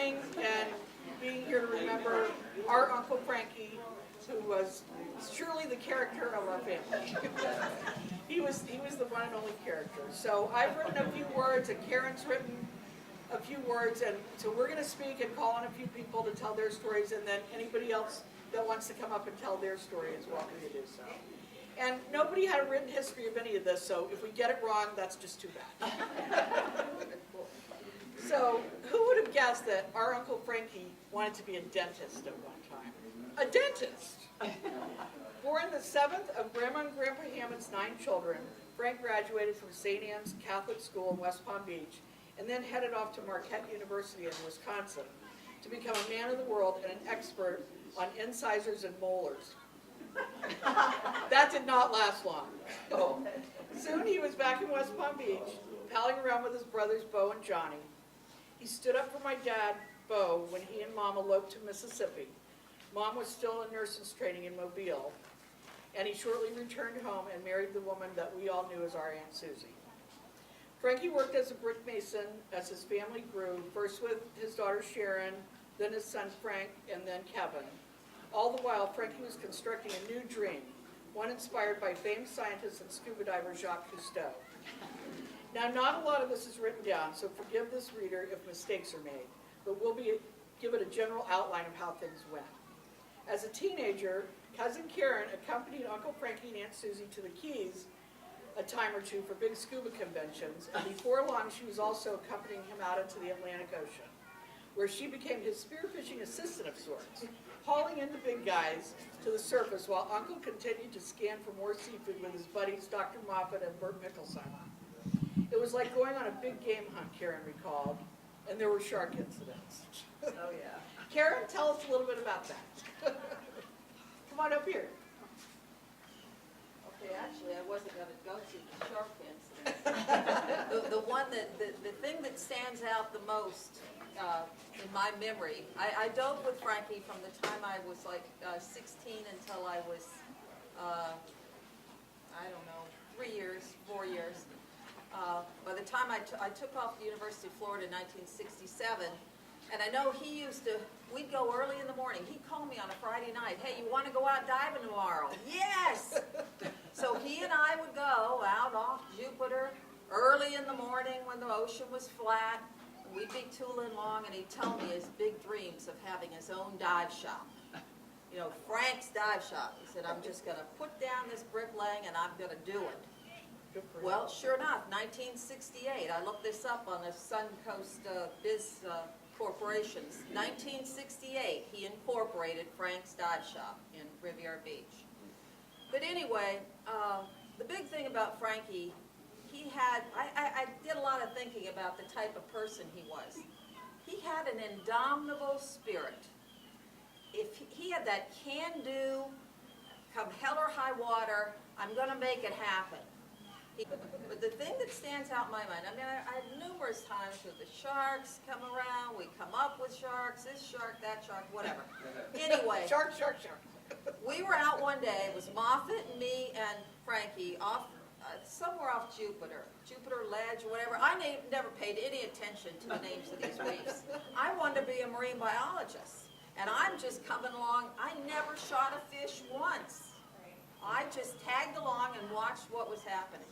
coming and being here to remember our Uncle Frankie, who was surely the character of our family. he was the one and only character. So I've written a few words, and Karen's written a few words, and so we're going to speak and call on a few people to tell their stories, and then anybody else that wants to come up and tell their story is welcome to do so. And nobody had a written history of any of this, so if we get it wrong, that's just too bad. So, who would have guessed that our Uncle Frankie wanted to be a dentist at one time? A dentist! Born the 7th of Grandma and Grandpa Hammett's 9 children, Frank graduated from St. Anne's Catholic School in West Palm Beach and then headed off to Marquette University in Wisconsin to become a man of the world and an expert on incisors and molars. That did not last long. Soon he was back in West Palm Beach, palling around with his brothers Bo and Johnny. He stood up for my dad, Bo, when he and Mom eloped to Mississippi. Mom was still in nurses training in Mobile, and he shortly returned home and married the woman that we all knew as our Aunt Susie. Frankie worked as a brick mason as his family grew, first with his daughter Sharon, then his son Frank, and then Kevin. All the while, Frankie was constructing a new dream, one inspired by famed scientist and scuba diver Jacques Cousteau. Now, not a lot of this is written down, so forgive this reader if mistakes are made, but we'll give it a general outline of how things went. As a teenager, Cousin Karen accompanied Uncle Frankie and Aunt Susie to the Keys a time or two for big scuba conventions, and before long she was also accompanying him out into the Atlantic Ocean, where she became his spearfishing assistant of sorts, hauling in the big guys to the surface while Uncle continued to scan for more seafood with his buddies Dr. Moffat and Bert Mickelsheimer. It was like going on a big game hunt, Karen recalled, and there were shark incidents. Oh, yeah. Karen, tell us a little bit about that. Come on up here. Okay, actually, I wasn't going to go to the shark incident. The thing that stands out the most in my memory, I dove with Frankie from the time I was like 16 until I was, I don't know, 4 years. By the time I took off the University of Florida in 1967, and I know we'd go early in the morning. He'd call me on a Friday night, hey, you want to go out diving tomorrow? Yes! So he and I would go out off Jupiter early in the morning when the ocean was flat. We'd be tooling along, and he'd tell me his big dreams of having his own dive shop. You know, Frank's dive shop. He said, I'm just going to put down this bricklaying and I'm going to do it. Well, sure enough, 1968, I looked this up on the Suncoast Biz Corporations. 1968, he incorporated Frank's Dive Shop in Riviera Beach. But anyway, the big thing about Frankie, I did a lot of thinking about the type of person he was. He had an indomitable spirit. If he had that can-do, come hell or high water, I'm going to make it happen. But the thing that stands out in my mind, I mean, I had numerous times with the sharks come around, we come up with sharks, this shark, that shark, whatever. Anyway. Shark. We were out one day, it was Moffat and me and Frankie off, somewhere off Jupiter Ledge or whatever. I never paid any attention to the names of these reefs. I wanted to be a marine biologist. And I'm just coming along, I never shot a fish once. I just tagged along and watched what was happening.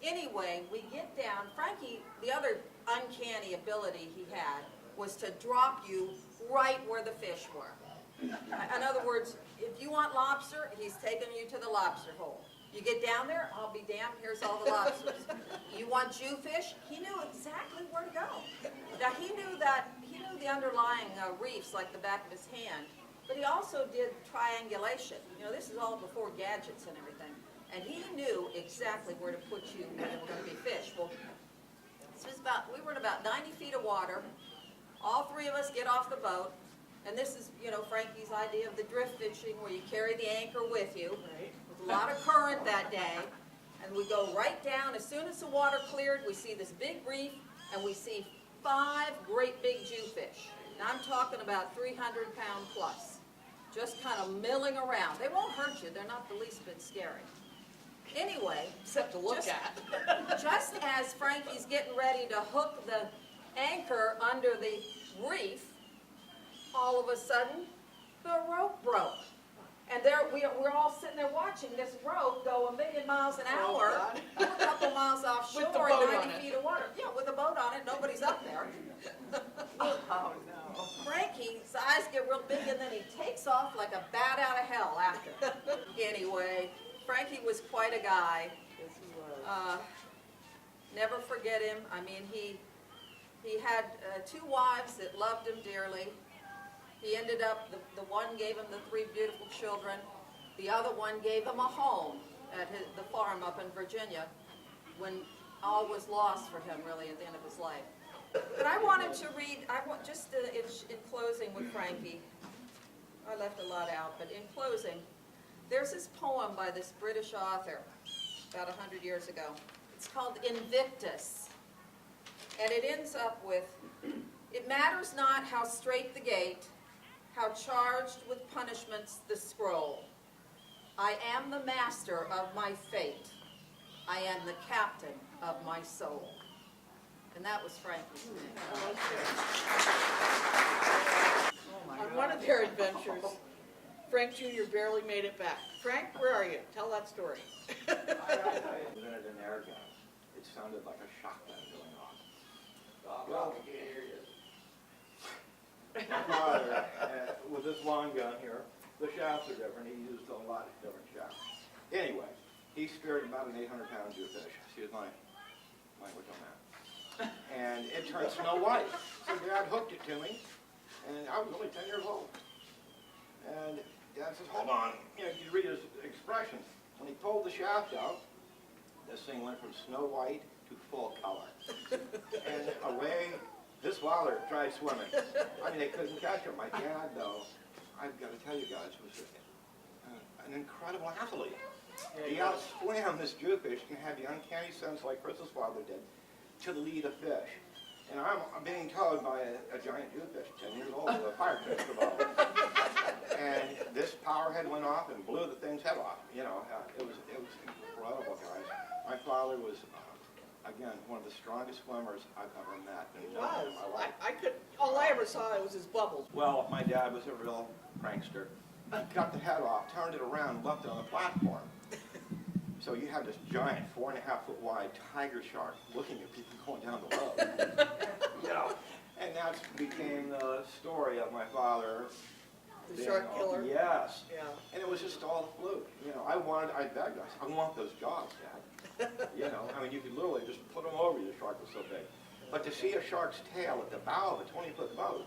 Anyway, we get down. Frankie, the other uncanny ability he had was to drop you right where the fish were. In other words, if you want lobster, he's taking you to the lobster hole. You get down there, I'll be damned, here's all the lobsters. You want jewfish? He knew exactly where to go. Now he knew the underlying reefs like the back of his hand, but he also did triangulation. You know, this is all before gadgets and everything. And he knew exactly where to put you when there were going to be fish. Well, we were in about 90 feet of water. All three of us get off the boat. And this is, you know, Frankie's idea of the drift fishing, where you carry the anchor with you. Right. With a lot of current that day. And we go right down. As soon as the water cleared, we see this big reef, and we see 5 great big jewfish. Now I'm talking about 300-pound plus. Just kind of milling around. They won't hurt you. They're not the least bit scary. Anyway, except to look at. Just as Frankie's getting ready to hook the anchor under the reef, all of a sudden, the rope broke. And there we're all sitting there watching this rope go 1,000,000 miles an Oh, hour. God. We're a couple miles offshore, With the boat 90 on it. feet of water. Yeah, with a boat on it, nobody's up there. Oh, no. Frankie's eyes get real big and then he takes off like a bat out of hell after. Anyway, Frankie was quite a guy. Yes, he was. Never forget him. I mean, he had 2 wives that loved him dearly. He ended up, the one gave him the 3 beautiful children. The other one gave him a home at the farm up in Virginia when all was lost for him really at the end of his life. But I wanted to read, just in closing with Frankie, I left a lot out, but in closing, there's this poem by this British author about 100 years ago. It's called Invictus. And it ends up with, it matters not how straight the gate, how charged with punishments the scroll. I am the master of my fate. I am the captain of my soul. And that was Frankie. On one of their adventures, Frank Jr. barely made it back. Frank, where are you? Tell that story. I invented an air gun. It sounded like a shotgun going off. Well, my father, with this long gun here, the shafts are different. He used a lot of different shafts. Anyway, he speared about an 800-pound Jewfish. Excuse my language on that. And it turned snow white. So Dad hooked it to me, and I was only 10 years old. And Dad says, hold on. You know, you read his expression. When he pulled the shaft out, this thing went from snow white to full color. And away, this father tried swimming. I mean, they couldn't catch him. My dad, though, I've got to tell you guys, was an incredible athlete. He outswam this Jewfish and had the uncanny sense, like Chris's father did, to lead a fish. And I'm being towed by a giant Jewfish, 10 years old, with a fire extinguisher bottle. And this power head went off and blew the thing's head off. You know, it was incredible, guys. My father was, again, one of the strongest swimmers I've ever met in He my was. life. All I ever saw was his bubbles. Well, my dad was a real prankster. He cut the head off, turned it around, and left it on the platform. So you had this giant 4.5-foot wide tiger shark looking at people going down the road. You know, and that became the story of my father. The shark killer? Yes. Yeah. And it was just all a fluke. You know, I begged, I said, I want those jaws, Dad. You know, I mean, you could literally just put them over you, the shark was so big. But to see a shark's tail at the bow of a 20-foot boat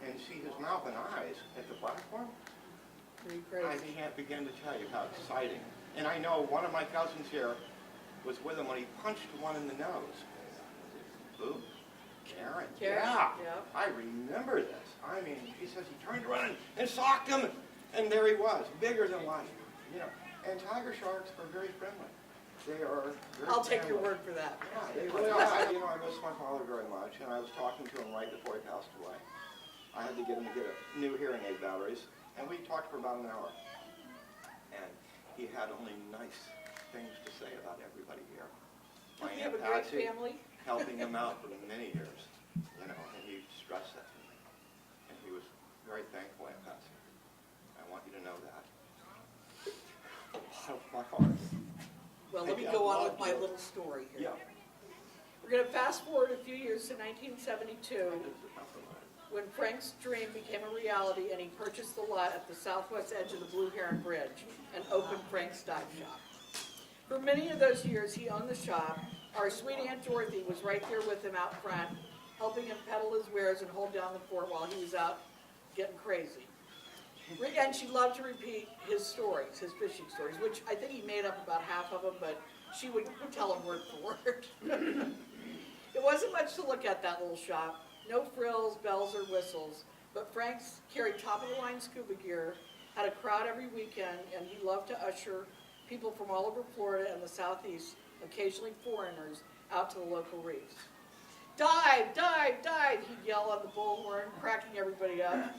and see his mouth and eyes at the platform, Pretty I crazy. can't begin to tell you how exciting. And I know one of my cousins here was with him when he punched one in the nose. Ooh, Karen. Karen? Yeah. Yeah. I remember this. I mean, she says he turned around and socked him, and there he was, bigger than life. You know, and tiger sharks are very friendly. They are very I'll take your friendly. word for that. Yeah, they really are. I miss my father very much, and I was talking to him right before he passed away. I had to get him to get new hearing aid batteries, and we talked for about an hour. And he had only nice things to say about everybody here. My You have Aunt a great Patsy family. helping him out for many years, you know, and he stressed that to me. And he was very thankful, Aunt Patsy. I want you to know that. From my heart. Well, let me Yeah, go on love with my you. little story here. Yeah. We're going to fast forward a few years to 1972, when Frank's dream became a reality and he purchased the lot at the southwest edge of the Blue Heron Bridge and opened Frank's Dive Shop. For many of those years he owned the shop. Our sweet Aunt Dorothy was right there with him out front, helping him peddle his wares and hold down the fort while he was out getting crazy. And she loved to repeat his stories, his fishing stories, which I think he made up about half of them, but she would tell him word for word. It wasn't much to look at, that little shop. No frills, bells, or whistles, but Frank's carried top-of-the-line scuba gear, had a crowd every weekend, and he loved to usher people from all over Florida and the Southeast, occasionally foreigners, out to the local reefs. Dive, dive, dive, he'd yell on the bullhorn, cracking everybody up.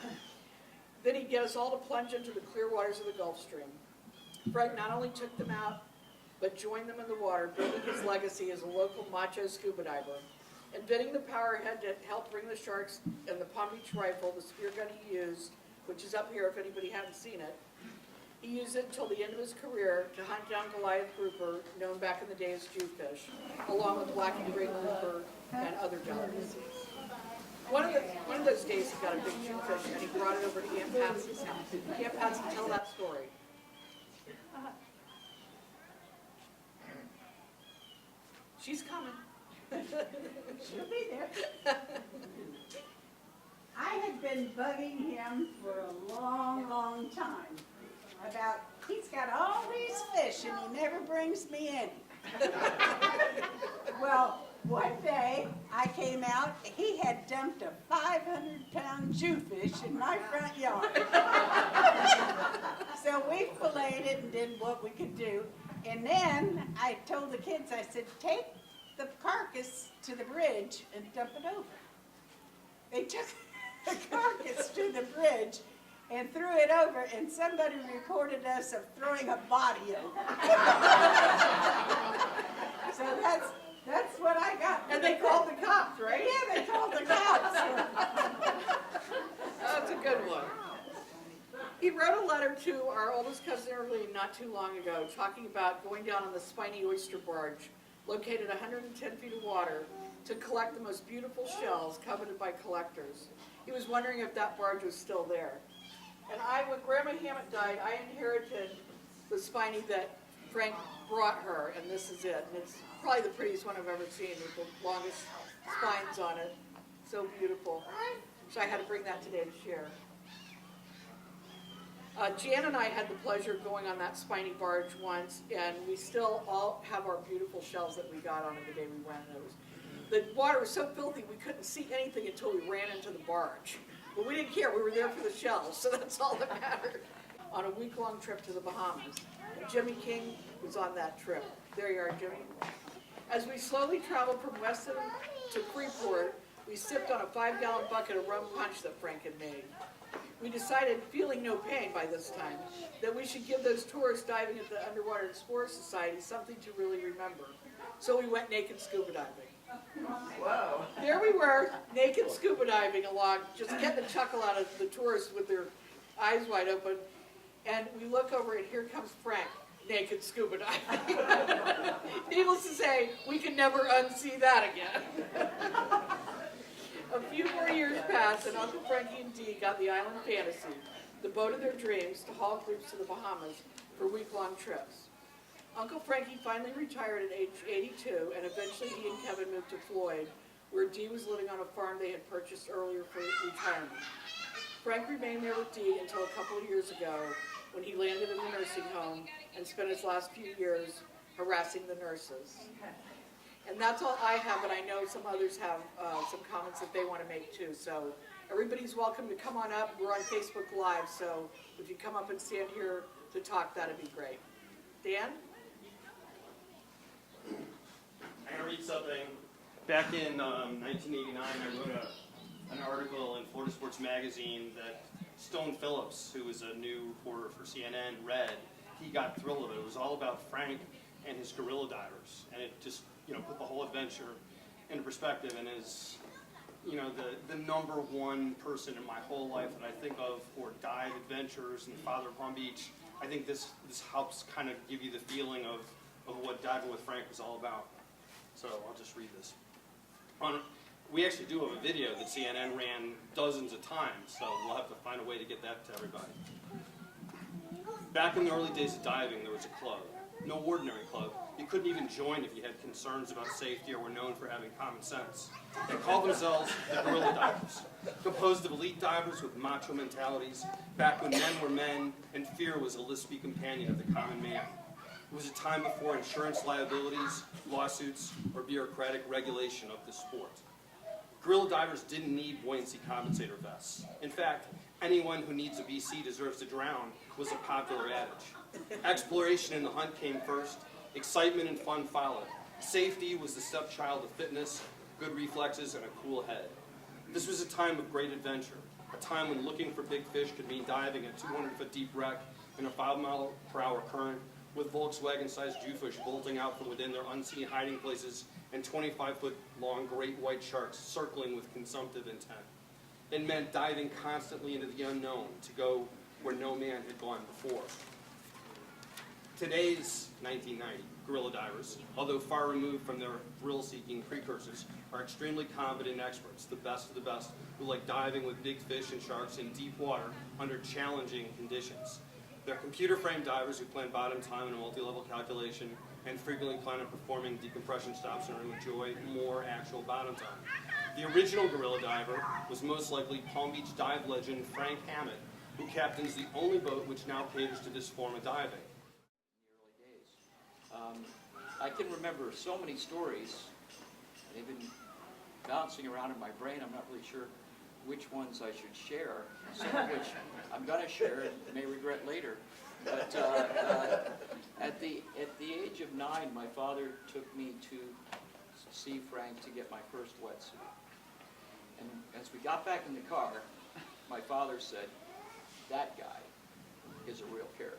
Then he'd get us all to plunge into the clear waters of the Gulf Stream. Frank not only took them out, but joined them in the water, building his legacy as a local macho scuba diver. Inventing the power head to help bring the sharks and the Palm Beach rifle, the spear gun he used, which is up here if anybody hadn't seen it. He used it until the end of his career to hunt down Goliath grouper, known back in the day as Jewfish, along with blackened ring grouper and other delicacies. One of those days he got a big Jewfish and he brought it over to Aunt Patsy's house. Aunt Patsy, tell that story. She's coming. She'll be there. I had been bugging him for a long, long time about, he's got all these fish and he never brings me any. Well, one day I came out, he had dumped a 500-pound Jewfish in my front yard. So we filleted it and did what we could do. And then I told the kids, I said, take the carcass to the bridge and dump it over. They took the carcass to the bridge and threw it over, and somebody reported us of throwing a body over. So that's what I got. And they called the cops, right? Yeah, they called the cops. That's a good one. He wrote a letter to our oldest cousin Earlene not too long ago, talking about going down on the spiny oyster barge, located 110 feet of water, to collect the most beautiful shells coveted by collectors. He was wondering if that barge was still there. And when Grandma Hammett died, I inherited the spiny that Frank brought her, and this is it. And it's probably the prettiest one I've ever seen, with the longest spines on it. So beautiful. So I had to bring that today to share. Jan and I had the pleasure of going on that spiny barge once, and we still all have our beautiful shells that we got on it the day we went. The water was so filthy we couldn't see anything until we ran into the barge. But we didn't care, we were there for the shells, so that's all that mattered. On a week-long trip to the Bahamas. And Jimmy King was on that trip. There you are, Jimmy. As we slowly traveled from Weston to Freeport, we sipped on a 5-gallon bucket of rum punch that Frank had made. We decided, feeling no pain by this time, that we should give those tourists diving at the Underwater Explorer Society something to really remember. So we went naked scuba diving. Whoa. There we were, naked scuba diving along, just getting a chuckle out of the tourists with their eyes wide open. And we look over and here comes Frank, naked scuba diving. Needless to say, we can never unsee that again. A few more years passed, and Uncle Frankie and Dee got the Island Fantasy, the boat of their dreams, to haul groups to the Bahamas for week-long trips. Uncle Frankie finally retired at age 82, and eventually he and Kevin moved to Floyd, where Dee was living on a farm they had purchased earlier for retirement. Frank remained there with Dee until a couple of years ago, when he landed in the nursing home and spent his last few years harassing the nurses. And that's all I have, and I know some others have some comments that they want to make too. So everybody's welcome to come on up. We're on Facebook Live, so if you come up and stand here to talk, that'd be great. Dan? I'm going to read something. Back in 1989, I wrote an article in Florida Sports Magazine that Stone Phillips, who was a new reporter for CNN, read. He got thrilled of it. It was all about Frank and his gorilla divers, and it just put the whole adventure into perspective. And as the number one person in my whole life that I think of for dive adventures and Father of Palm Beach, I think this helps kind of give you the feeling of what diving with Frank was all about. So I'll just read this. We actually do have a video that CNN ran dozens of times, so we'll have to find a way to get that to everybody. Back in the early days of diving, there was a club. No ordinary club. You couldn't even join if you had concerns about safety or were known for having common sense. They called themselves the Gorilla Divers, composed of elite divers with macho mentalities, back when men were men and fear was a lispy companion of the common man. It was a time before insurance liabilities, lawsuits, or bureaucratic regulation of the sport. Gorilla divers didn't need buoyancy compensator vests. In fact, anyone who needs a BC deserves to drown was a popular adage. Exploration and the hunt came first. Excitement and fun followed. Safety was the stepchild of fitness, good reflexes, and a cool head. This was a time of great adventure, a time when looking for big fish could mean diving a 200-foot deep wreck in a 5-mile-per-hour current with Volkswagen-sized Jewfish bolting out from within their unseen hiding places and 25-foot-long great white sharks circling with consumptive intent. It meant diving constantly into the unknown to go where no man had gone before. Today's 1990 gorilla divers, although far removed from their thrill-seeking precursors, are extremely competent experts, the best of the best, who like diving with big fish and sharks in deep water under challenging conditions. They're computer-framed divers who plan bottom time and multi-level calculation and frequently plan on performing decompression stops in order to enjoy more actual bottom time. The original gorilla diver was most likely Palm Beach dive legend Frank Hammett, who captains the only boat which now caters to this form of diving. I can remember so many stories. They've been bouncing around in my brain. I'm not really sure which ones I should share, some of which I'm going to share and may regret later. But at the age of 9, my father took me to see Frank to get my first wetsuit. And as we got back in the car, my father said, "That guy is a real character."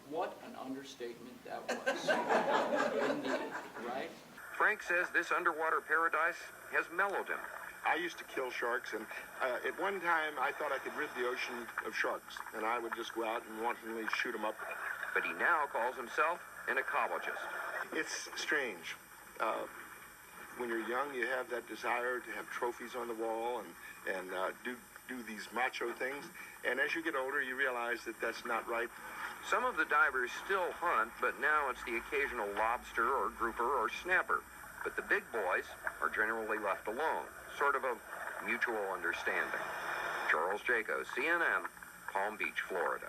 What an understatement that was. Indeed, right? Frank says this underwater paradise has mellowed him. I used to kill sharks, and at one time I thought I could rid the ocean of sharks, and I would just go out and wantonly shoot them up. But he now calls himself an ecologist. It's strange. When you're young, you have that desire to have trophies on the wall and do these macho things, and as you get older, you realize that that's not right. Some of the divers still hunt, but now it's the occasional lobster or grouper or snapper. But the big boys are generally left alone, sort of a mutual understanding. Charles Jaco, CNN, Palm Beach, Florida.